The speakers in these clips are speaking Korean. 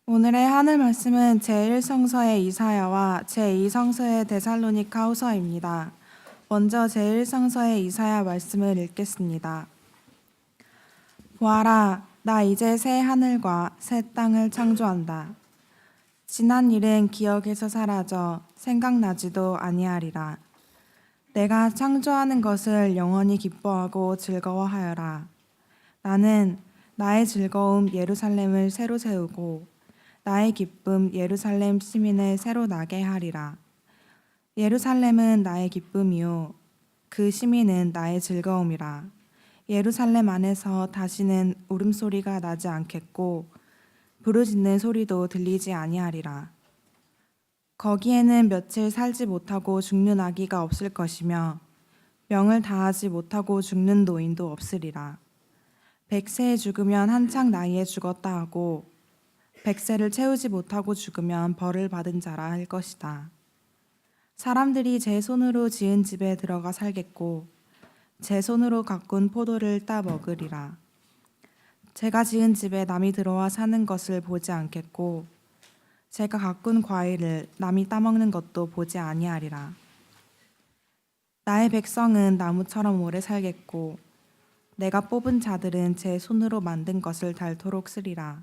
오늘의 하늘 말씀은 제1성서의 이사야와 제2성서의 데살로니가 후서입니다. 먼저 제1성서의 이사야 말씀을 읽겠습니다. 보아라, 나 이제 새 하늘과 새 땅을 창조한다. 지난 일은 기억에서 사라져 생각나지도 아니하리라. 내가 창조하는 것을 영원히 기뻐하고 즐거워하여라. 나는 나의 즐거움 예루살렘을 새로 세우고 나의 기쁨 예루살렘 시민을 새로 나게 하리라. 예루살렘은 나의 기쁨이요 그 시민은 나의 즐거움이라. 예루살렘 안에서 다시는 울음소리가 나지 않겠고 부르짖는 소리도 들리지 아니하리라. 거기에는 며칠 살지 못하고 죽는 아기가 없을 것이며 명을 다하지 못하고 죽는 노인도 없으리라. 100세에 죽으면 한창 나이에 죽었다 하고 100세를 채우지 못하고 죽으면 벌을 받은 자라 할 것이다. 사람들이 제 손으로 지은 집에 들어가 살겠고 제 손으로 가꾼 포도를 따 먹으리라. 제가 지은 집에 남이 들어와 사는 것을 보지 않겠고 제가 가꾼 과일을 남이 따먹는 것도 보지 아니하리라. 나의 백성은 나무처럼 오래 살겠고 내가 뽑은 자들은 제 손으로 만든 것을 닳도록 쓰리라.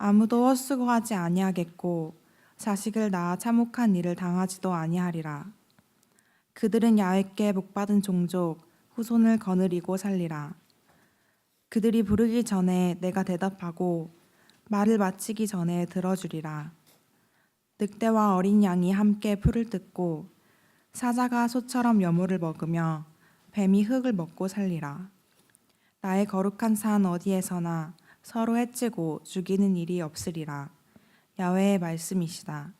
아무도 헛수고하지 아니하겠고 자식을 낳아 참혹한 일을 당하지도 아니하리라. 그들은 야훼게 복받은 종족 후손을 거느리고 살리라. 그들이 부르기 전에 내가 대답하고 말을 마치기 전에 들어주리라. 늑대와 어린 양이 함께 풀을 뜯고 사자가 소처럼 여물을 먹으며 뱀이 흙을 먹고 살리라. 나의 거룩한 산 어디에서나 서로 해치고 죽이는 일이 없으리라. 야훼의 말씀이시다.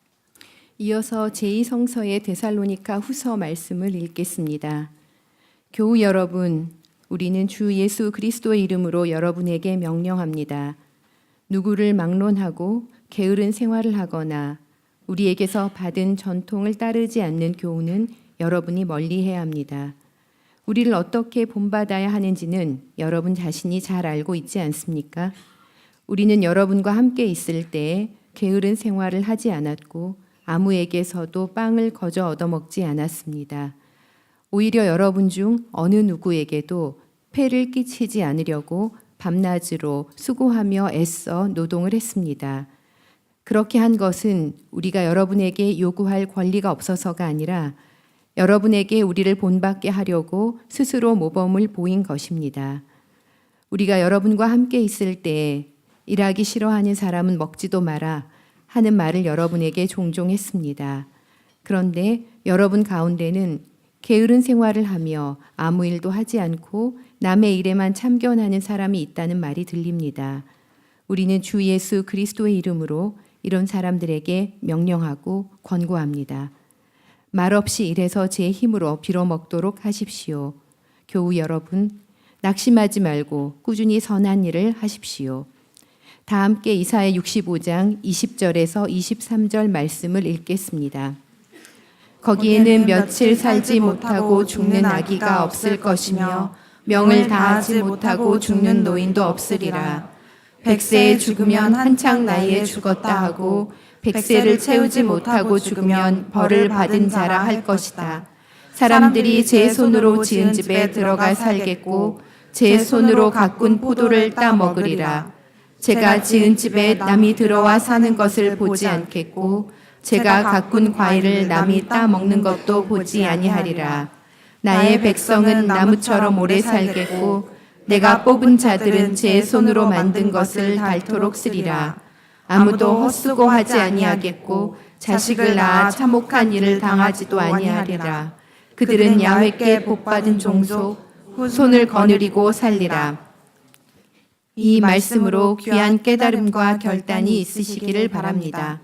이어서 제2성서의 데살로니가 후서 말씀을 읽겠습니다. 교우 여러분, 우리는 주 예수 그리스도의 이름으로 여러분에게 명령합니다. 누구를 막론하고 게으른 생활을 하거나 우리에게서 받은 전통을 따르지 않는 교우는 여러분이 멀리해야 합니다. 우리를 어떻게 본받아야 하는지는 여러분 자신이 잘 알고 있지 않습니까? 우리는 여러분과 함께 있을 때 게으른 생활을 하지 않았고 아무에게서도 빵을 거저 얻어먹지 않았습니다. 오히려 여러분 중 어느 누구에게도 폐를 끼치지 않으려고 밤낮으로 수고하며 애써 노동을 했습니다. 그렇게 한 것은 우리가 여러분에게 요구할 권리가 없어서가 아니라 여러분에게 우리를 본받게 하려고 스스로 모범을 보인 것입니다. 우리가 여러분과 함께 있을 때 일하기 싫어하는 사람은 먹지도 마라 하는 말을 여러분에게 종종 했습니다. 그런데 여러분 가운데는 게으른 생활을 하며 아무 일도 하지 않고 남의 일에만 참견하는 사람이 있다는 말이 들립니다. 우리는 주 예수 그리스도의 이름으로 이런 사람들에게 명령하고 권고합니다. 말없이 일해서 제 힘으로 빌어먹도록 하십시오. 교우 여러분, 낙심하지 말고 꾸준히 선한 일을 하십시오. 다 함께 이사야 65장 20절에서 23절 말씀을 읽겠습니다. 거기에는 며칠 살지 못하고 죽는 아기가 없을 것이며 명을 다하지 못하고 죽는 노인도 없으리라. 100세에 죽으면 한창 나이에 죽었다 하고 100세를 채우지 못하고 죽으면 벌을 받은 자라 할 것이다. 사람들이 제 손으로 지은 집에 들어가 살겠고 제 손으로 가꾼 포도를 따 먹으리라. 제가 지은 집에 남이 들어와 사는 것을 보지 않겠고 제가 가꾼 과일을 남이 따 먹는 것도 보지 아니하리라. 나의 백성은 나무처럼 오래 살겠고 내가 뽑은 자들은 제 손으로 만든 것을 닳도록 쓰리라. 아무도 헛수고하지 아니하겠고 자식을 낳아 참혹한 일을 당하지도 아니하리라. 그들은 야훼께 복받은 종속 후손을 거느리고 살리라. 이 말씀으로 귀한 깨달음과 결단이 있으시기를 바랍니다.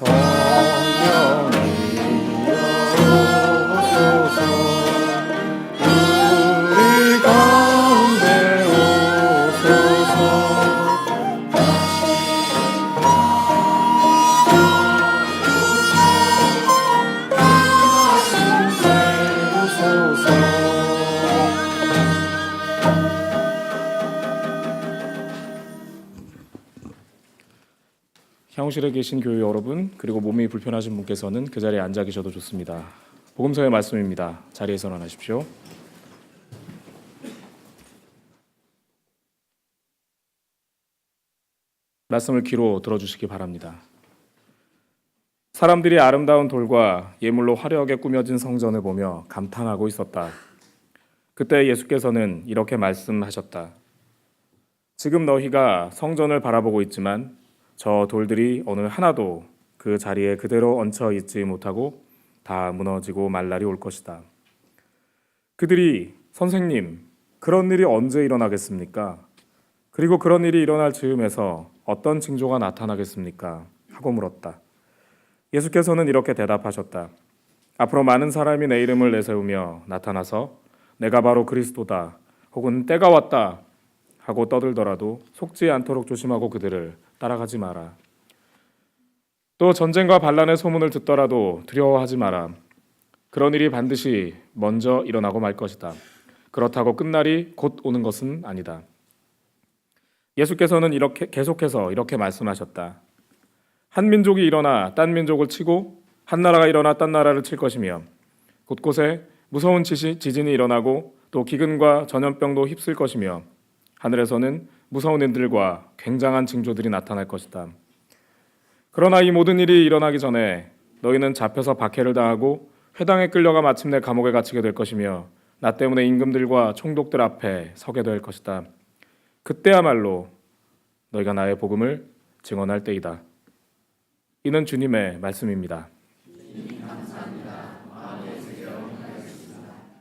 성령 사무실에 계신 교회 여러분, 그리고 몸이 불편하신 분께서는 그 자리에 앉아 계셔도 좋습니다. 복음서의 말씀입니다. 자리에서 일어나십시오. 말씀을 귀로 들어주시기 바랍니다. 사람들이 아름다운 돌과 예물로 화려하게 꾸며진 성전을 보며 감탄하고 있었다. 그때 예수께서는 이렇게 말씀하셨다. 지금 너희가 성전을 바라보고 있지만 저 돌들이 오늘 하나도 그 자리에 그대로 얹혀 있지 못하고 다 무너지고 말 날이 올 것이다. 그들이 선생님, 그런 일이 언제 일어나겠습니까? 그리고 그런 일이 일어날 즈음에서 어떤 징조가 나타나겠습니까? 하고 물었다. 예수께서는 이렇게 대답하셨다. 앞으로 많은 사람이 내 이름을 내세우며 나타나서 내가 바로 그리스도다 혹은 때가 왔다 하고 떠들더라도 속지 않도록 조심하고 그들을 따라가지 마라. 또 전쟁과 반란의 소문을 듣더라도 두려워하지 마라. 그런 일이 반드시 먼저 일어나고 말 것이다. 그렇다고 끝날이 곧 오는 것은 아니다. 예수께서는 계속해서 이렇게 말씀하셨다. 한 민족이 일어나 딴 민족을 치고 한 나라가 일어나 딴 나라를 칠 것이며 곳곳에 무서운 지진이 일어나고 또 기근과 전염병도 휩쓸 것이며 하늘에서는 무서운 일들과 굉장한 징조들이 나타날 것이다. 그러나 이 모든 일이 일어나기 전에 너희는 잡혀서 박해를 당하고 회당에 끌려가 마침내 감옥에 갇히게 될 것이며 나 때문에 임금들과 총독들 앞에 서게 될 것이다. 그때야말로 너희가 나의 복음을 증언할 때이다. 이는 주님의 말씀입니다.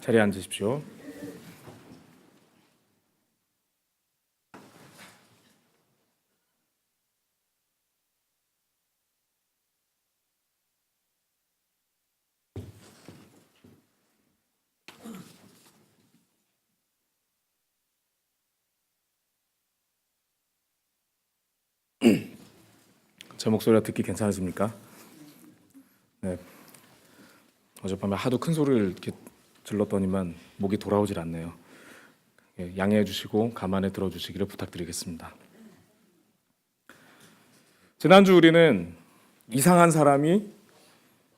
자리에 앉으십시오. 제 목소리가 듣기 괜찮으십니까? 네. 어젯밤에 하도 큰 소리를 이렇게 질렀더니만 목이 돌아오질 않네요. 양해해 주시고 감안해 들어주시기를 부탁드리겠습니다. 지난주 우리는 이상한 사람이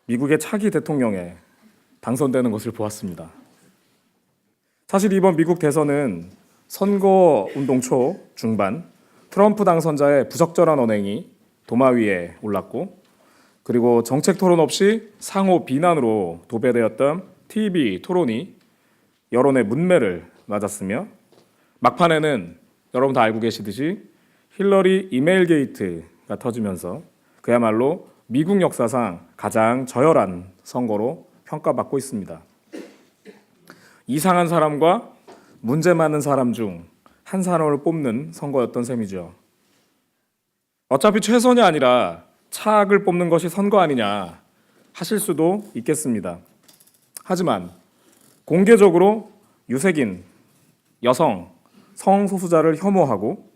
미국의 차기 대통령에 당선되는 것을 보았습니다. 사실 이번 미국 대선은 선거 운동 초 중반 트럼프 당선자의 부적절한 언행이 도마 위에 올랐고 그리고 정책 토론 없이 상호 비난으로 도배되었던 TV 토론이 여론의 문매를 맞았으며 막판에는 여러분 다 알고 계시듯이 힐러리 이메일 게이트가 터지면서 그야말로 미국 역사상 가장 저열한 선거로 평가받고 있습니다. 이상한 사람과 문제 많은 사람 중 한 사람을 뽑는 선거였던 셈이죠. 어차피 최선이 아니라 차악을 뽑는 것이 선거 아니냐 하실 수도 있겠습니다. 하지만 공개적으로 유색인, 여성, 성소수자를 혐오하고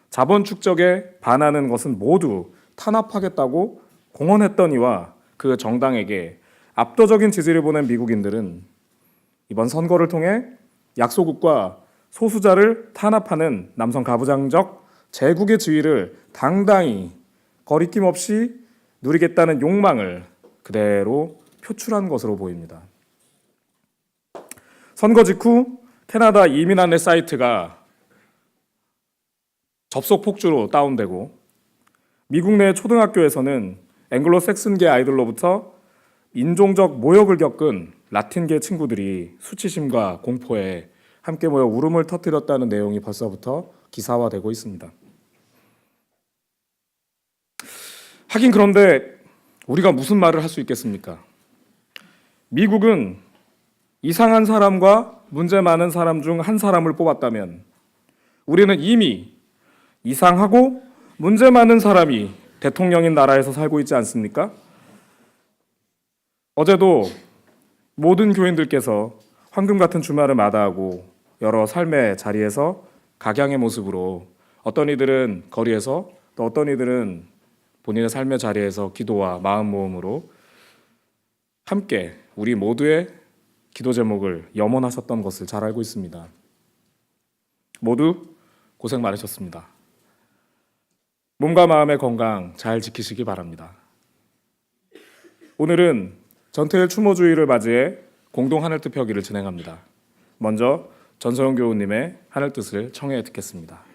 자본 축적에 반하는 것은 모두 탄압하겠다고 공언했던 이와 그 정당에게 압도적인 지지를 보낸 미국인들은 이번 선거를 통해 약소국과 소수자를 탄압하는 남성 가부장적 제국의 지위를 당당히 거리낌 없이 누리겠다는 욕망을 그대로 표출한 것으로 보입니다. 선거 직후 캐나다 이민 안내 사이트가 접속 폭주로 다운되고 미국 내 초등학교에서는 앵글로색슨계 아이들로부터 인종적 모욕을 겪은 라틴계 친구들이 수치심과 공포에 함께 모여 울음을 터뜨렸다는 내용이 벌써부터 기사화되고 있습니다. 하긴 그런데 우리가 무슨 말을 할 수 있겠습니까? 미국은 이상한 사람과 문제 많은 사람 중 한 사람을 뽑았다면 우리는 이미 이상하고 문제 많은 사람이 대통령인 나라에서 살고 있지 않습니까? 어제도 모든 교인들께서 황금 같은 주말을 마다하고 여러 삶의 자리에서 각양의 모습으로 어떤 이들은 거리에서 또 어떤 이들은 본인의 삶의 자리에서 기도와 마음 모음으로 함께 우리 모두의 기도 제목을 염원하셨던 것을 잘 알고 있습니다. 모두 고생 많으셨습니다. 몸과 마음의 건강 잘 지키시기 바랍니다. 오늘은 전태일 추모주의를 맞이해 공동 하늘뜻 펴기를 진행합니다. 먼저 전소영 교우님의 하늘뜻을 청해 듣겠습니다.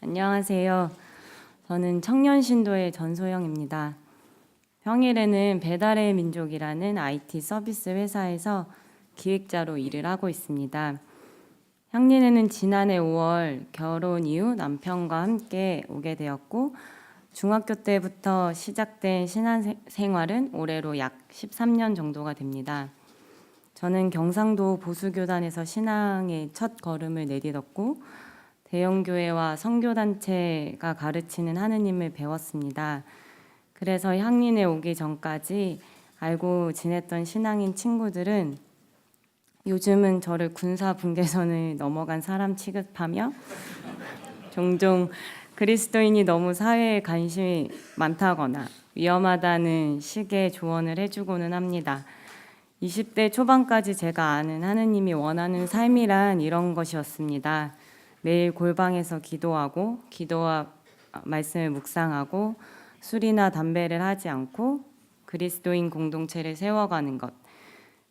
안녕하세요. 저는 청년신도의 전소영입니다. 평일에는 배달의 민족이라는 IT 서비스 회사에서 기획자로 일을 하고 있습니다. 향리네는 지난해 5월 결혼 이후 남편과 함께 오게 되었고 중학교 때부터 시작된 신앙생활은 올해로 약 13년 정도가 됩니다. 저는 경상도 보수교단에서 신앙의 첫 걸음을 내딛었고 대형교회와 선교단체가 가르치는 하느님을 배웠습니다. 그래서 향린에 오기 전까지 알고 지냈던 신앙인 친구들은 요즘은 저를 군사 분계선을 넘어간 사람 취급하며 종종 그리스도인이 너무 사회에 관심이 많다거나 위험하다는 식의 조언을 해주고는 합니다. 20대 초반까지 제가 아는 하느님이 원하는 삶이란 이런 것이었습니다. 매일 골방에서 기도하고 기도와 말씀을 묵상하고 술이나 담배를 하지 않고 그리스도인 공동체를 세워가는 것.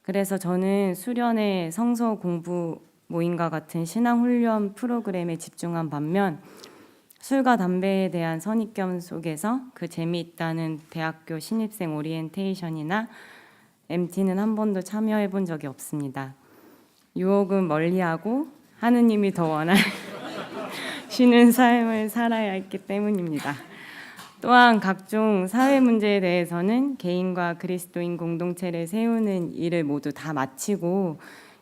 그래서 저는 수련회 성서 공부 모임과 같은 신앙 훈련 프로그램에 집중한 반면 술과 담배에 대한 선입견 속에서 그 재미있다는 대학교 신입생 오리엔테이션이나 MT는 한 번도 참여해 본 적이 없습니다. 유혹은 멀리하고 하느님이 더 원하시는 삶을 살아야 했기 때문입니다. 또한 각종 사회 문제에 대해서는 개인과 그리스도인 공동체를 세우는 일을 모두 다 마치고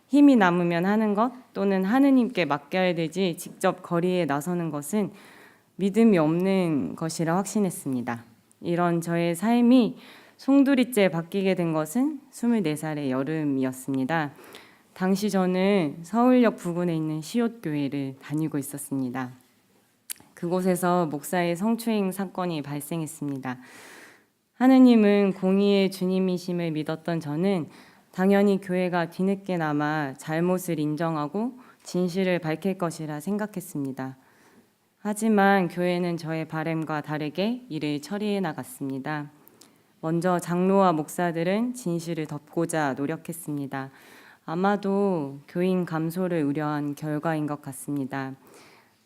힘이 남으면 하는 것 또는 하느님께 맡겨야 되지 직접 거리에 나서는 것은 믿음이 없는 것이라 확신했습니다. 이런 저의 삶이 송두리째 바뀌게 된 것은 24살의 여름이었습니다. 당시 저는 서울역 부근에 있는 시옷교회를 다니고 있었습니다. 그곳에서 목사의 성추행 사건이 발생했습니다. 하느님은 공의의 주님이심을 믿었던 저는 당연히 교회가 뒤늦게나마 잘못을 인정하고 진실을 밝힐 것이라 생각했습니다. 하지만 교회는 저의 바람과 다르게 일을 처리해 나갔습니다. 먼저 장로와 목사들은 진실을 덮고자 노력했습니다. 아마도 교인 감소를 우려한 결과인 것 같습니다.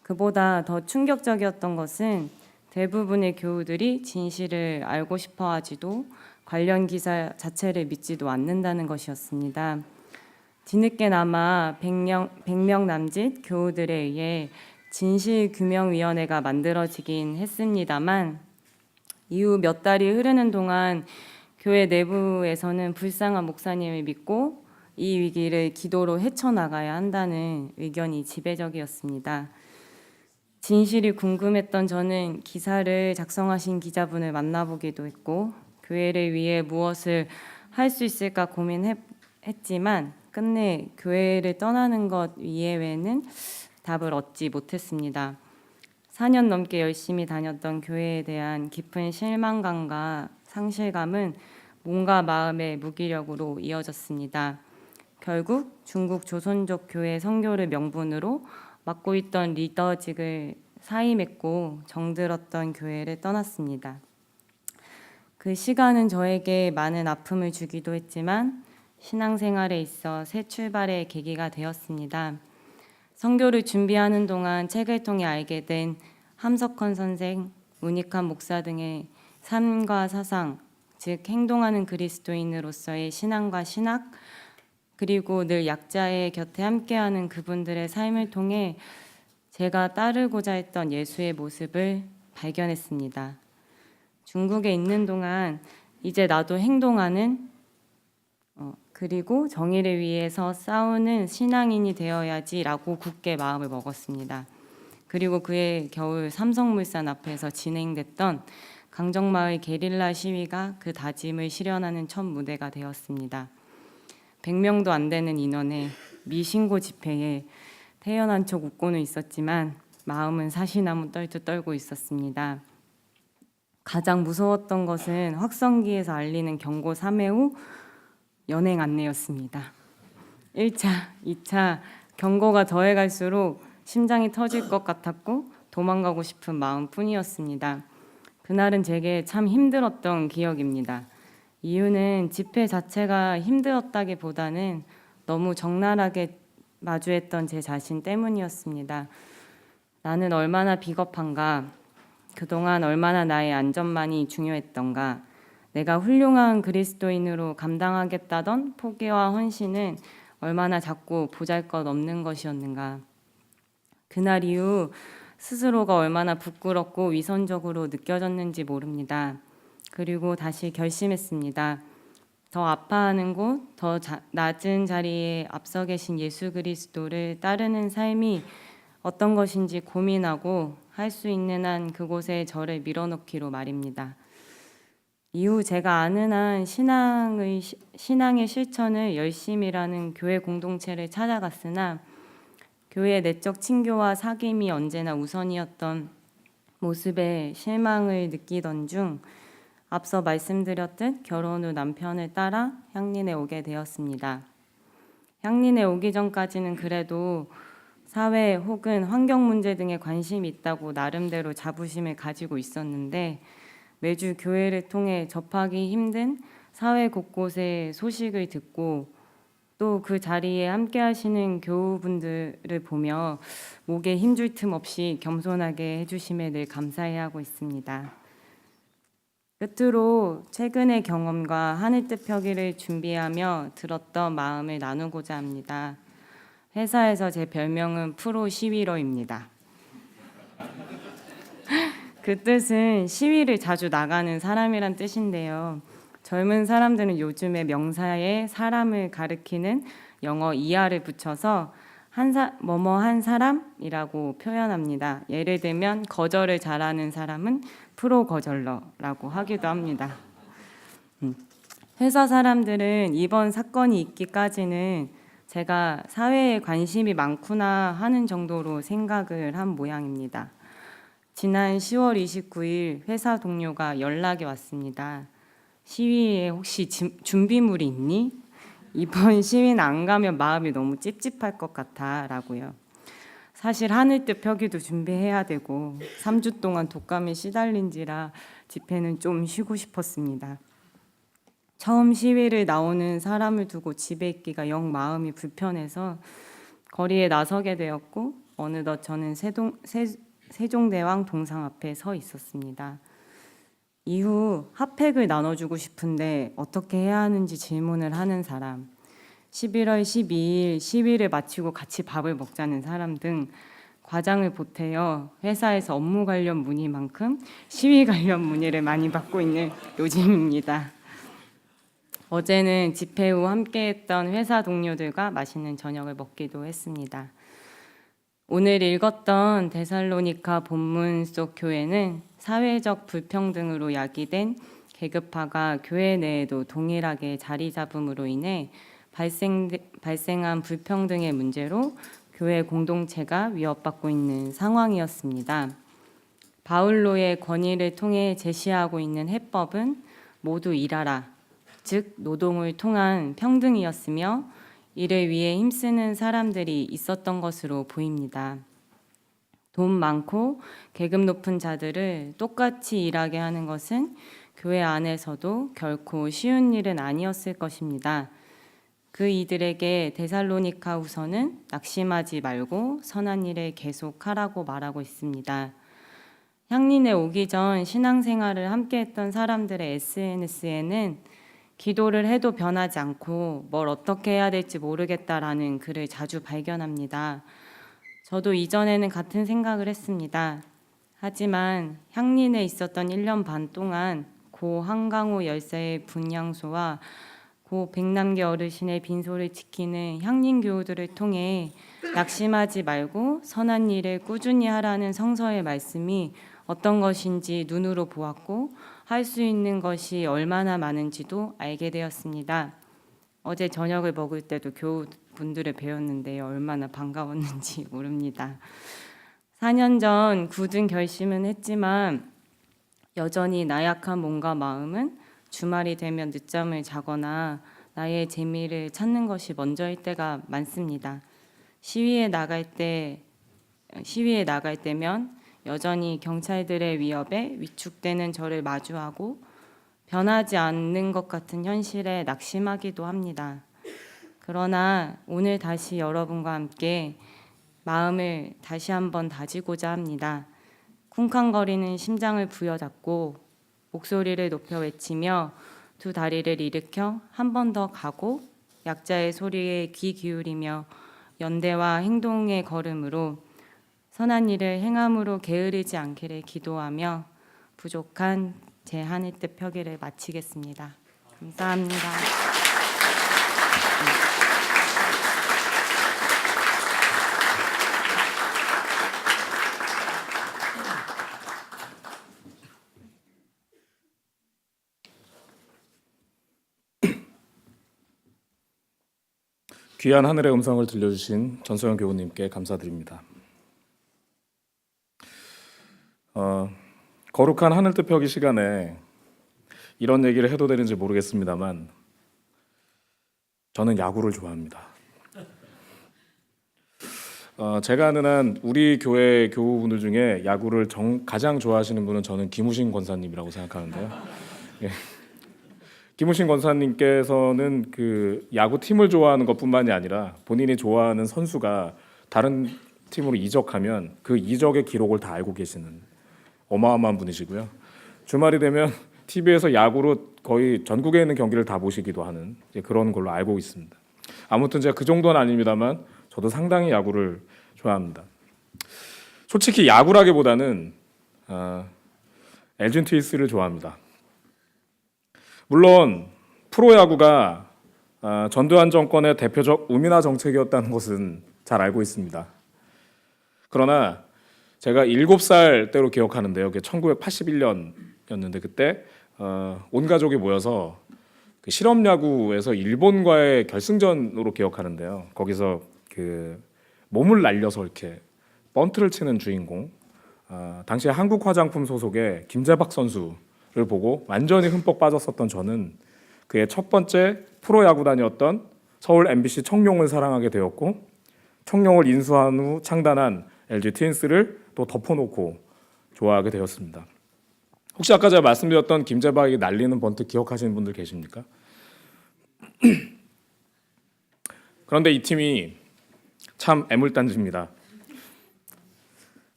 그보다 더 충격적이었던 것은 대부분의 교우들이 진실을 알고 싶어 하지도 관련 기사 자체를 믿지도 않는다는 것이었습니다. 뒤늦게나마 100명 남짓 교우들에 의해 진실규명위원회가 만들어지긴 했습니다만 이후 몇 달이 흐르는 동안 교회 내부에서는 불쌍한 목사님을 믿고 이 위기를 기도로 헤쳐나가야 한다는 의견이 지배적이었습니다. 진실이 궁금했던 저는 기사를 작성하신 기자분을 만나보기도 했고 교회를 위해 무엇을 할 수 있을까 고민했지만 끝내 교회를 떠나는 것 이외에는 답을 얻지 못했습니다. 4년 넘게 열심히 다녔던 교회에 대한 깊은 실망감과 상실감은 몸과 마음의 무기력으로 이어졌습니다. 결국 중국 조선족 교회 선교를 명분으로 맡고 있던 리더직을 사임했고 정들었던 교회를 떠났습니다. 그 시간은 저에게 많은 아픔을 주기도 했지만 신앙생활에 있어 새 출발의 계기가 되었습니다. 선교를 준비하는 동안 책을 통해 알게 된 함석헌 선생, 문익환 목사 등의 삶과 사상, 즉 행동하는 그리스도인으로서의 신앙과 신학, 그리고 늘 약자의 곁에 함께하는 그분들의 삶을 통해 제가 따르고자 했던 예수의 모습을 발견했습니다. 중국에 있는 동안 이제 나도 행동하는 그리고 정의를 위해서 싸우는 신앙인이 되어야지라고 굳게 마음을 먹었습니다. 그리고 그해 겨울 삼성물산 앞에서 진행됐던 강정마을 게릴라 시위가 그 다짐을 실현하는 첫 무대가 되었습니다. 100명도 안 되는 인원의 미신고 집회에 태연한 척 웃고는 있었지만 마음은 사시나무 떨듯 떨고 있었습니다. 가장 무서웠던 것은 확성기에서 알리는 경고 3회 후 연행 안내였습니다. 1차, 2차 경고가 더해갈수록 심장이 터질 것 같았고 도망가고 싶은 마음뿐이었습니다. 그날은 제게 참 힘들었던 기억입니다. 이유는 집회 자체가 힘들었다기보다는 너무 적나라하게 마주했던 제 자신 때문이었습니다. 나는 얼마나 비겁한가, 그동안 얼마나 나의 안전만이 중요했던가, 내가 훌륭한 그리스도인으로 감당하겠다던 포기와 헌신은 얼마나 자꾸 보잘것없는 것이었는가. 그날 이후 스스로가 얼마나 부끄럽고 위선적으로 느껴졌는지 모릅니다. 그리고 다시 결심했습니다. 더 아파하는 곳, 더 낮은 자리에 앞서 계신 예수 그리스도를 따르는 삶이 어떤 것인지 고민하고 할 수 있는 한 그곳에 저를 밀어넣기로 말입니다. 이후 제가 아는 한 신앙의 실천을 열심히라는 교회 공동체를 찾아갔으나 교회의 내적 친교와 사귐이 언제나 우선이었던 모습에 실망을 느끼던 중 앞서 말씀드렸듯 결혼 후 남편을 따라 향린에 오게 되었습니다. 향린에 오기 전까지는 그래도 사회 혹은 환경 문제 등에 관심이 있다고 나름대로 자부심을 가지고 있었는데 매주 교회를 통해 접하기 힘든 사회 곳곳의 소식을 듣고 또 그 자리에 함께 하시는 교우분들을 보며 목에 힘줄 틈 없이 겸손하게 해주심에 늘 감사해하고 있습니다. 끝으로 최근의 경험과 하늘 뜻 펴기를 준비하며 들었던 마음을 나누고자 합니다. 회사에서 제 별명은 프로 시위러입니다. 그 뜻은 시위를 자주 나가는 사람이란 뜻인데요. 젊은 사람들은 요즘에 명사에 사람을 가리키는 영어 ER을 붙여서 뭐뭐한 사람이라고 표현합니다. 예를 들면 거절을 잘하는 사람은 프로 거절러라고 하기도 합니다. 회사 사람들은 이번 사건이 있기까지는 제가 사회에 관심이 많구나 하는 정도로 생각을 한 모양입니다. 지난 10월 29일 회사 동료가 연락이 왔습니다. 시위에 혹시 준비물이 있니? 이번 시위는 안 가면 마음이 너무 찝찝할 것 같아 라고요. 사실 하늘 뜻 펴기도 준비해야 되고 3주 동안 독감에 시달린지라 집회는 좀 쉬고 싶었습니다. 처음 시위를 나오는 사람을 두고 집에 있기가 영 마음이 불편해서 거리에 나서게 되었고 어느덧 저는 세종대왕 동상 앞에 서 있었습니다. 이후 핫팩을 나눠주고 싶은데 어떻게 해야 하는지 질문을 하는 사람, 11월 12일 시위를 마치고 같이 밥을 먹자는 사람 등 과장을 보태어 회사에서 업무 관련 문의만큼 시위 관련 문의를 많이 받고 있는 요즘입니다. 어제는 집회 후 함께했던 회사 동료들과 맛있는 저녁을 먹기도 했습니다. 오늘 읽었던 데살로니가 본문 속 교회는 사회적 불평등으로 야기된 계급화가 교회 내에도 동일하게 자리 잡음으로 인해 발생한 불평등의 문제로 교회 공동체가 위협받고 있는 상황이었습니다. 바울로의 권위를 통해 제시하고 있는 해법은 모두 일하라, 즉 노동을 통한 평등이었으며 이를 위해 힘쓰는 사람들이 있었던 것으로 보입니다. 돈 많고 계급 높은 자들을 똑같이 일하게 하는 것은 교회 안에서도 결코 쉬운 일은 아니었을 것입니다. 그 이들에게 데살로니가 후서는 낙심하지 말고 선한 일을 계속하라고 말하고 있습니다. 향린에 오기 전 신앙생활을 함께했던 사람들의 SNS에는 기도를 해도 변하지 않고 뭘 어떻게 해야 될지 모르겠다라는 글을 자주 발견합니다. 저도 이전에는 같은 생각을 했습니다. 하지만 향린에 있었던 1년 반 동안 고 한강호 열사의 분향소와 고 백남기 어르신의 빈소를 지키는 향린 교우들을 통해 낙심하지 말고 선한 일을 꾸준히 하라는 성서의 말씀이 어떤 것인지 눈으로 보았고 할 수 있는 것이 얼마나 많은지도 알게 되었습니다. 어제 저녁을 먹을 때도 교우분들을 배웠는데요. 얼마나 반가웠는지 모릅니다. 4년 전 굳은 결심은 했지만 여전히 나약한 몸과 마음은 주말이 되면 늦잠을 자거나 나의 재미를 찾는 것이 먼저일 때가 많습니다. 시위에 나갈 때면 여전히 경찰들의 위협에 위축되는 저를 마주하고 변하지 않는 것 같은 현실에 낙심하기도 합니다. 그러나 오늘 다시 여러분과 함께 마음을 다시 한번 다지고자 합니다. 쿵쾅거리는 심장을 부여잡고 목소리를 높여 외치며 두 다리를 일으켜 한 번 더 가고 약자의 소리에 귀 기울이며 연대와 행동의 걸음으로 선한 일을 행함으로 게으르지 않기를 기도하며 부족한 제 하늘 뜻 펴기를 마치겠습니다. 감사합니다. 귀한 하늘의 음성을 들려주신 전소영 교우님께 감사드립니다. 거룩한 하늘 뜻 펴기 시간에 이런 얘기를 해도 되는지 모르겠습니다만 저는 야구를 좋아합니다. 제가 아는 한 우리 교회 교우분들 중에 야구를 가장 좋아하시는 분은 저는 김우신 권사님이라고 생각하는데요. 예. 김우신 권사님께서는 그 야구 팀을 좋아하는 것뿐만이 아니라 본인이 좋아하는 선수가 다른 팀으로 이적하면 그 이적의 기록을 다 알고 계시는 어마어마한 분이시고요. 주말이 되면 TV에서 야구로 거의 전국에 있는 경기를 다 보시기도 하는 그런 걸로 알고 있습니다. 아무튼 제가 그 정도는 아닙니다만 저도 상당히 야구를 좋아합니다. 솔직히 야구라기보다는 LG 트윈스를 좋아합니다. 물론 프로야구가 전두환 정권의 대표적 우민화 정책이었다는 것은 잘 알고 있습니다. 그러나 제가 7살 때로 기억하는데요. 그게 1981년이었는데 그때 온 가족이 모여서 그 실업야구에서 일본과의 결승전으로 기억하는데요. 거기서 그 몸을 날려서 이렇게 번트를 치는 주인공, 당시에 한국화장품 소속의 김재박 선수를 보고 완전히 흠뻑 빠졌었던 저는 그의 첫 번째 프로야구단이었던 서울 MBC 청룡을 사랑하게 되었고 청룡을 인수한 후 창단한 LG 트윈스를 또 덮어놓고 좋아하게 되었습니다. 혹시 아까 제가 말씀드렸던 김재박이 날리는 번트 기억하시는 분들 계십니까? 그런데 이 팀이 참 애물단지입니다.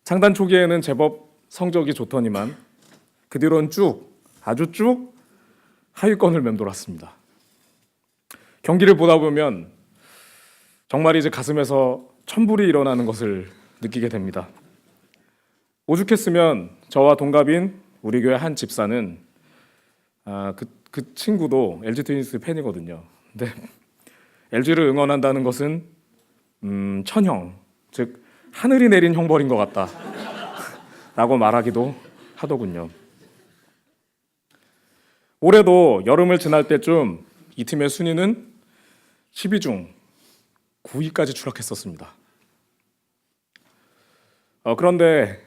창단 초기에는 제법 성적이 좋더니만 그 뒤로는 아주 쭉 하위권을 맴돌았습니다. 경기를 보다 보면 정말 이제 가슴에서 천불이 일어나는 것을 느끼게 됩니다. 오죽했으면 저와 동갑인 우리 교회 한 집사는 그 친구도 LG 트윈스 팬이거든요. 근데 LG를 응원한다는 것은 천형, 즉 하늘이 내린 형벌인 것 같다 라고 말하기도 하더군요. 올해도 여름을 지날 때쯤 이 팀의 순위는 10위 중 9위까지 추락했었습니다. 그런데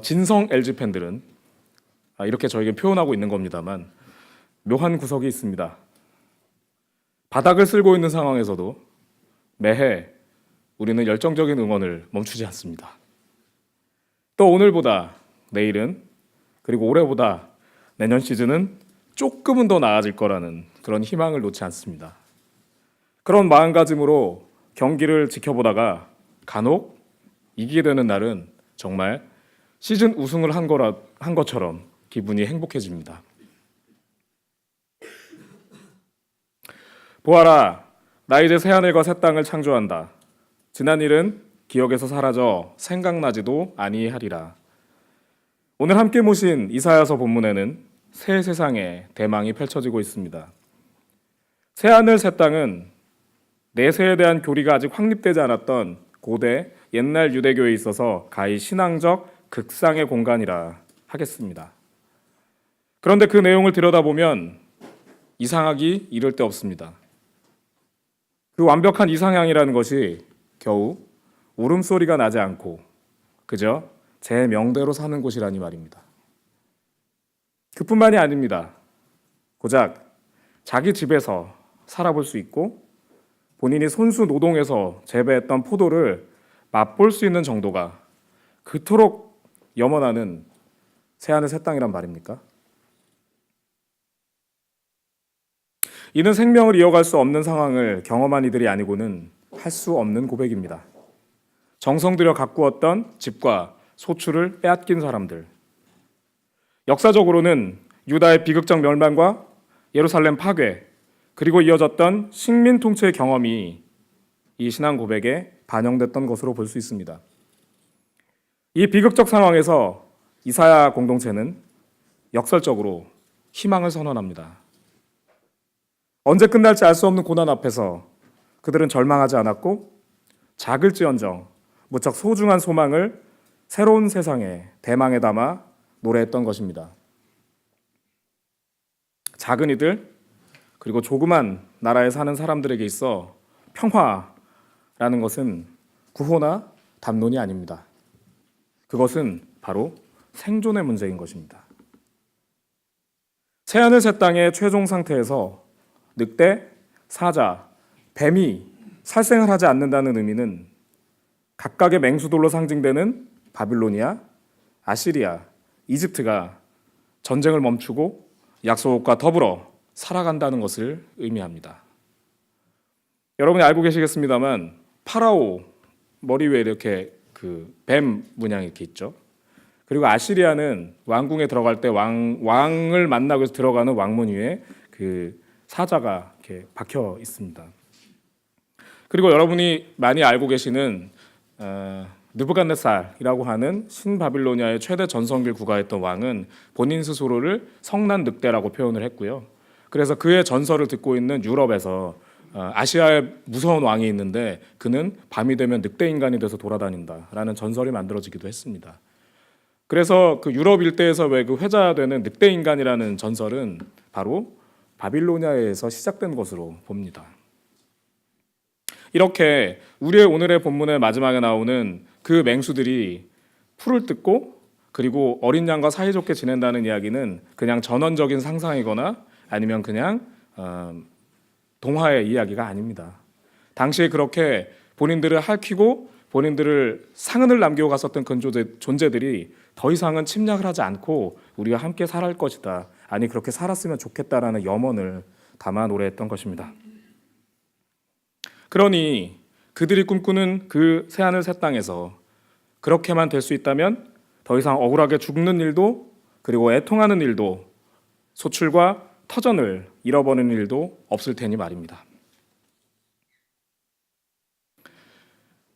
진성 LG 팬들은 이렇게 저에게 표현하고 있는 겁니다만 묘한 구석이 있습니다. 바닥을 쓸고 있는 상황에서도 매해 우리는 열정적인 응원을 멈추지 않습니다. 또 오늘보다 내일은 그리고 올해보다 내년 시즌은 조금은 더 나아질 거라는 그런 희망을 놓지 않습니다. 그런 마음가짐으로 경기를 지켜보다가 간혹 이기게 되는 날은 정말 시즌 우승을 한 것처럼 기분이 행복해집니다. 보아라, 나 이제 새하늘과 새 땅을 창조한다. 지난 일은 기억에서 사라져 생각나지도 아니하리라. 오늘 함께 모신 이사야서 본문에는 새 세상의 대망이 펼쳐지고 있습니다. 새하늘 새 땅은 내세에 대한 교리가 아직 확립되지 않았던 고대 옛날 유대교에 있어서 가히 신앙적 극상의 공간이라 하겠습니다. 그런데 그 내용을 들여다보면 이상하기 이를 데 없습니다. 그 완벽한 이상향이라는 것이 겨우 울음소리가 나지 않고 그저 제 명대로 사는 곳이라니 말입니다. 그뿐만이 아닙니다. 고작 자기 집에서 살아볼 수 있고 본인이 손수 노동해서 재배했던 포도를 맛볼 수 있는 정도가 그토록 염원하는 새하늘 새 땅이란 말입니까? 이는 생명을 이어갈 수 없는 상황을 경험한 이들이 아니고는 할 수 없는 고백입니다. 정성 들여 가꾸었던 집과 소출을 빼앗긴 사람들. 역사적으로는 유다의 비극적 멸망과 예루살렘 파괴, 그리고 이어졌던 식민 통치의 경험이 이 신앙 고백에 반영됐던 것으로 볼 수 있습니다. 이 비극적 상황에서 이사야 공동체는 역설적으로 희망을 선언합니다. 언제 끝날지 알 수 없는 고난 앞에서 그들은 절망하지 않았고 작을지언정 무척 소중한 소망을 새로운 세상에 대망에 담아 노래했던 것입니다. 작은 이들 그리고 조그만 나라에 사는 사람들에게 있어 평화라는 것은 구호나 담론이 아닙니다. 그것은 바로 생존의 문제인 것입니다. 새하늘 새 땅의 최종 상태에서 늑대, 사자, 뱀이 살생을 하지 않는다는 의미는 각각의 맹수돌로 상징되는 바빌로니아, 아시리아, 이집트가 전쟁을 멈추고 약속과 더불어 살아간다는 것을 의미합니다. 여러분이 알고 계시겠습니다만 파라오 머리 위에 이렇게 그 뱀 문양이 이렇게 있죠. 그리고 아시리아는 왕궁에 들어갈 때 왕을 만나기 위해서 들어가는 왕문 위에 그 사자가 이렇게 박혀 있습니다. 그리고 여러분이 많이 알고 계시는 느부갓네살이라고 하는 신바빌로니아의 최대 전성기를 구가했던 왕은 본인 스스로를 성난 늑대라고 표현을 했고요. 그래서 그의 전설을 듣고 있는 유럽에서 아시아에 무서운 왕이 있는데 그는 밤이 되면 늑대 인간이 돼서 돌아다닌다라는 전설이 만들어지기도 했습니다. 그래서 그 유럽 일대에서 왜 그 회자되는 늑대 인간이라는 전설은 바로 바빌로니아에서 시작된 것으로 봅니다. 이렇게 우리의 오늘의 본문의 마지막에 나오는 그 맹수들이 풀을 뜯고 그리고 어린 양과 사이좋게 지낸다는 이야기는 그냥 전원적인 상상이거나 아니면 그냥 동화의 이야기가 아닙니다. 당시에 그렇게 본인들을 핥히고 본인들을 상흔을 남기고 갔었던 그 존재들이 더 이상은 침략을 하지 않고 우리와 함께 살아갈 것이다. 아니 그렇게 살았으면 좋겠다라는 염원을 담아 노래했던 것입니다. 그러니 그들이 꿈꾸는 그 새하늘 새 땅에서 그렇게만 될 수 있다면 더 이상 억울하게 죽는 일도 그리고 애통하는 일도 소출과 터전을 잃어버리는 일도 없을 테니 말입니다.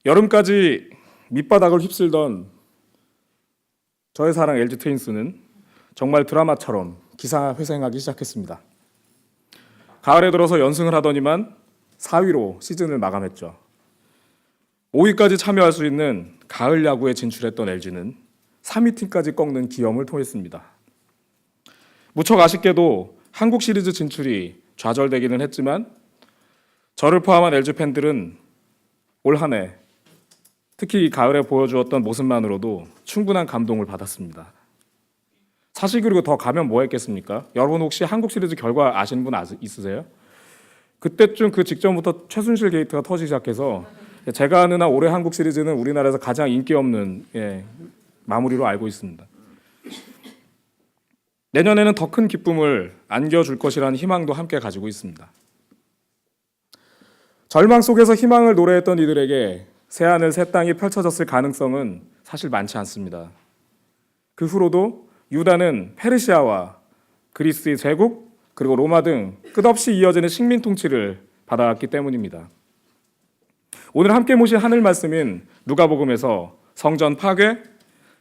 여름까지 밑바닥을 휩쓸던 저의 사랑 LG 트윈스는 정말 드라마처럼 기사회생하기 시작했습니다. 가을에 들어서 연승을 하더니만 4위로 시즌을 마감했죠. 5위까지 참여할 수 있는 가을 야구에 진출했던 LG는 3위 팀까지 꺾는 기염을 토했습니다. 무척 아쉽게도 한국 시리즈 진출이 좌절되기는 했지만 저를 포함한 LG 팬들은 올 한 해 특히 가을에 보여주었던 모습만으로도 충분한 감동을 받았습니다. 사실 그리고 더 가면 뭐 했겠습니까? 여러분 혹시 한국 시리즈 결과 아시는 분 있으세요? 그때쯤 그 직전부터 최순실 게이트가 터지기 시작해서 제가 아는 한 올해 한국 시리즈는 우리나라에서 가장 인기 없는 마무리로 알고 있습니다. 내년에는 더 큰 기쁨을 안겨줄 것이라는 희망도 함께 가지고 있습니다. 절망 속에서 희망을 노래했던 이들에게 새하늘 새 땅이 펼쳐졌을 가능성은 사실 많지 않습니다. 그 후로도 유다는 페르시아와 그리스의 제국 그리고 로마 등 끝없이 이어지는 식민 통치를 받아왔기 때문입니다. 오늘 함께 모신 하늘 말씀인 누가복음에서 성전 파괴,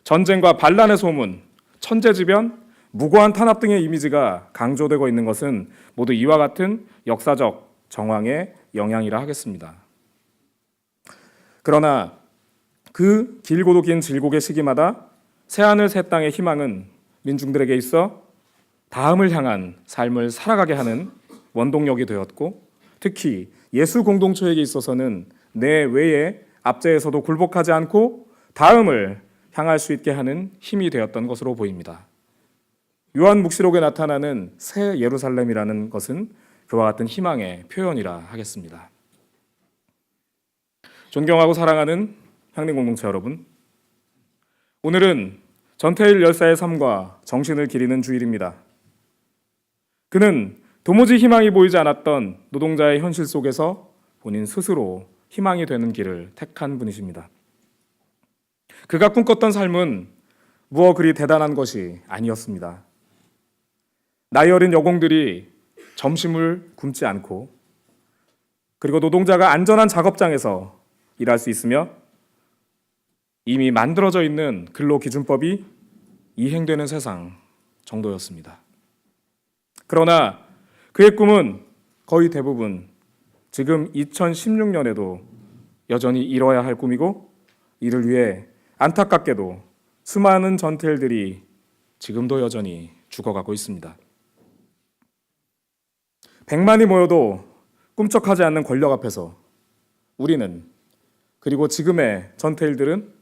전쟁과 반란의 소문, 천재지변, 무고한 탄압 등의 이미지가 강조되고 있는 것은 모두 이와 같은 역사적 정황의 영향이라 하겠습니다. 그러나 그 길고도 긴 질곡의 시기마다 새하늘 새 땅의 희망은 민중들에게 있어 다음을 향한 삶을 살아가게 하는 원동력이 되었고 특히 예수 공동체에게 있어서는 내 외에 앞제에서도 굴복하지 않고 다음을 향할 수 있게 하는 힘이 되었던 것으로 보입니다. 요한 묵시록에 나타나는 새 예루살렘이라는 것은 그와 같은 희망의 표현이라 하겠습니다. 존경하고 사랑하는 향림 공동체 여러분, 오늘은 전태일 열사의 삶과 정신을 기리는 주일입니다. 그는 도무지 희망이 보이지 않았던 노동자의 현실 속에서 본인 스스로 희망이 되는 길을 택한 분이십니다. 그가 꿈꿨던 삶은 무엇 그리 대단한 것이 아니었습니다. 나이 어린 여공들이 점심을 굶지 않고, 그리고 노동자가 안전한 작업장에서 일할 수 있으며 이미 만들어져 있는 근로기준법이 이행되는 세상 정도였습니다. 그러나 그의 꿈은 거의 대부분 지금 2016년에도 여전히 이뤄야 할 꿈이고, 이를 위해 안타깝게도 수많은 전태일들이 지금도 여전히 죽어가고 있습니다. 100만이 모여도 꿈쩍하지 않는 권력 앞에서 우리는, 그리고 지금의 전태일들은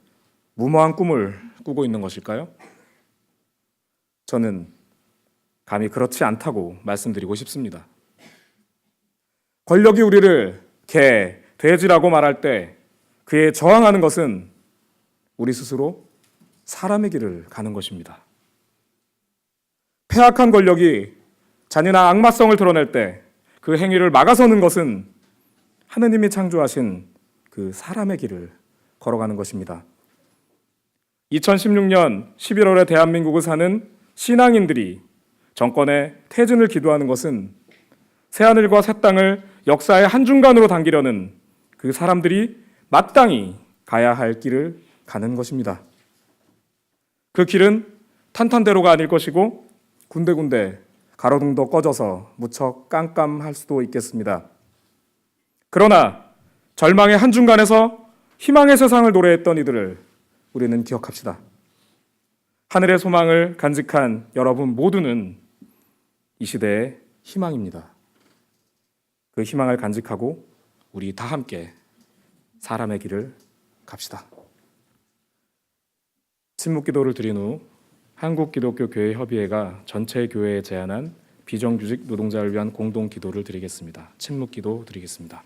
무모한 꿈을 꾸고 있는 것일까요? 저는 감히 그렇지 않다고 말씀드리고 싶습니다. 권력이 우리를 개, 돼지라고 말할 때 그에 저항하는 것은 우리 스스로 사람의 길을 가는 것입니다. 폐악한 권력이 잔인한 악마성을 드러낼 때 그 행위를 막아서는 것은 하느님이 창조하신 그 사람의 길을 걸어가는 것입니다. 2016년 11월에 대한민국을 사는 신앙인들이 정권의 퇴진을 기도하는 것은 새하늘과 새 땅을 역사의 한중간으로 당기려는 그 사람들이 마땅히 가야 할 길을 가는 것입니다. 그 길은 탄탄대로가 아닐 것이고 군데군데 가로등도 꺼져서 무척 깜깜할 수도 있겠습니다. 그러나 절망의 한중간에서 희망의 세상을 노래했던 이들을 우리는 기억합시다. 하늘의 소망을 간직한 여러분 모두는 이 시대의 희망입니다. 그 희망을 간직하고 우리 다 함께 사람의 길을 갑시다. 침묵기도를 드린 후 한국기독교교회협의회가 전체 교회에 제안한 비정규직 노동자를 위한 공동기도를 드리겠습니다. 침묵기도 드리겠습니다.